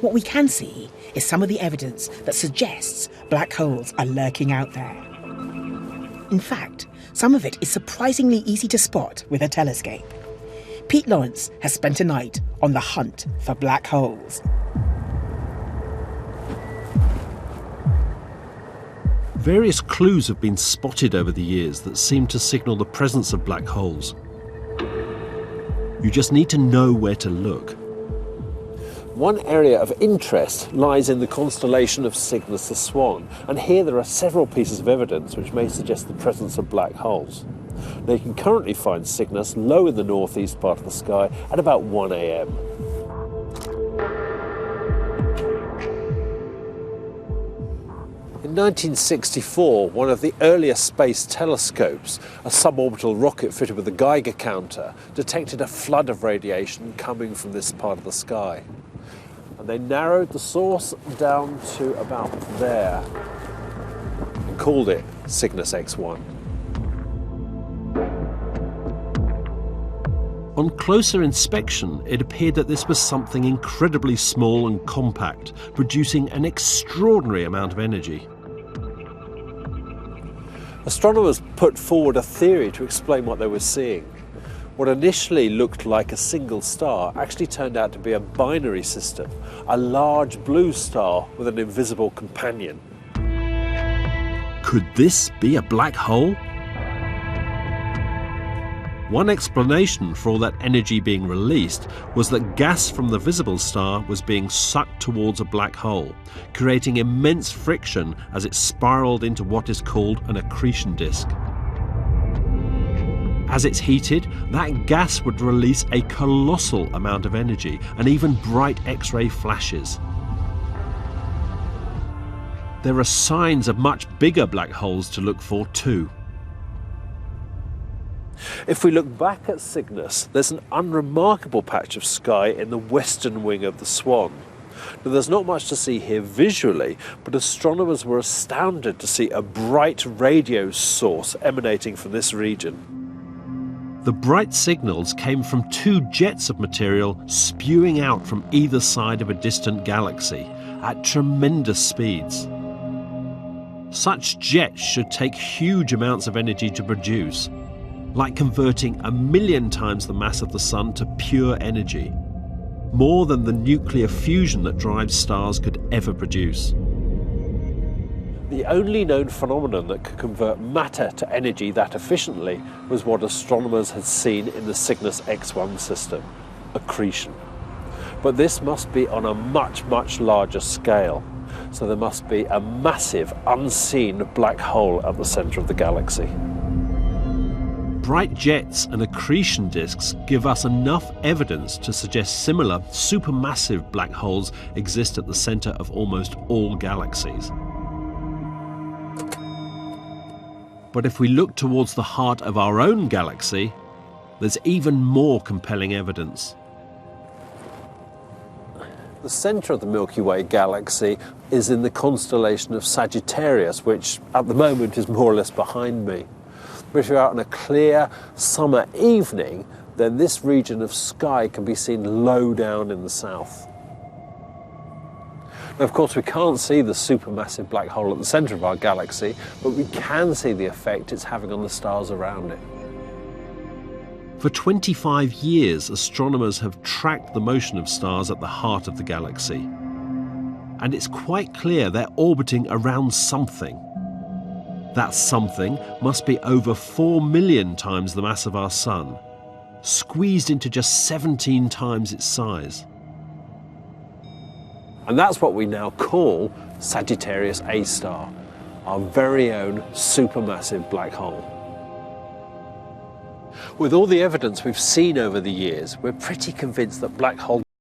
What we can see is some of the evidence that suggests black holes are lurking out there. In fact, some of it is surprisingly easy to spot with a telescope. Pete Lawrence has spent a night on the hunt for black holes. Various clues have been spotted over the years that seem to signal the presence of black holes. You just need to know where to look. One area of interest lies in the constellation of Cygnus the Swan, and here there are several pieces of evidence which may suggest the presence of black holes. Now you can currently find Cygnus low in the northeast part of the sky at about 1 a.m. In 1964, one of the earliest space telescopes, a suborbital rocket fitted with a Geiger counter, detected a flood of radiation coming from this part of the sky. And they narrowed the source down to about there and called it Cygnus X1. On closer inspection, it appeared that this was something incredibly small and compact, producing an extraordinary amount of energy. Astronomers put forward a theory to explain what they were seeing. What initially looked like a single star actually turned out to be a binary system, a large blue star with an invisible companion. Could this be a black hole? One explanation for all that energy being released was that gas from the visible star was being sucked towards a black hole, creating immense friction as it spiraled into what is called an accretion disk. As it's heated, that gas would release a colossal amount of energy and even bright X-ray flashes. There are signs of much bigger black holes to look for too. If we look back at Cygnus, there's an unremarkable patch of sky in the western wing of the Swan. Now, there's not much to see here visually, but astronomers were astounded to see a bright radio source emanating from this region. The bright signals came from two jets of material spewing out from either side of a distant galaxy at tremendous speeds. Such jets should take huge amounts of energy to produce, like converting 1,000,000 times the mass of the Sun to pure energy, more than the nuclear fusion that drives stars could ever produce. The only known phenomenon that could convert matter to energy that efficiently was what astronomers had seen in the Cygnus X1 system, accretion. But this must be on a much, much larger scale. So there must be a massive, unseen black hole at the centre of the galaxy. Bright jets and accretion disks give us enough evidence to suggest similar supermassive black holes exist at the centre of almost all galaxies. But if we look towards the heart of our own galaxy, there's even more compelling evidence. The centre of the Milky Way galaxy is in the constellation of Sagittarius, which at the moment is more or less behind me. But if you're out on a clear summer evening, then this region of sky can be seen low down in the south. Now, of course, we can't see the supermassive black hole at the centre of our galaxy, but we can see the effect it's having on the stars around it. For 25 years, astronomers have tracked the motion of stars at the heart of the galaxy. And it's quite clear they're orbiting around something. That something must be over 4 million times the mass of our Sun, squeezed into just 17 times its size. And that's what we now call Sagittarius A star, our very own supermassive black hole. With all the evidence we've seen over the years, we're pretty convinced that black hole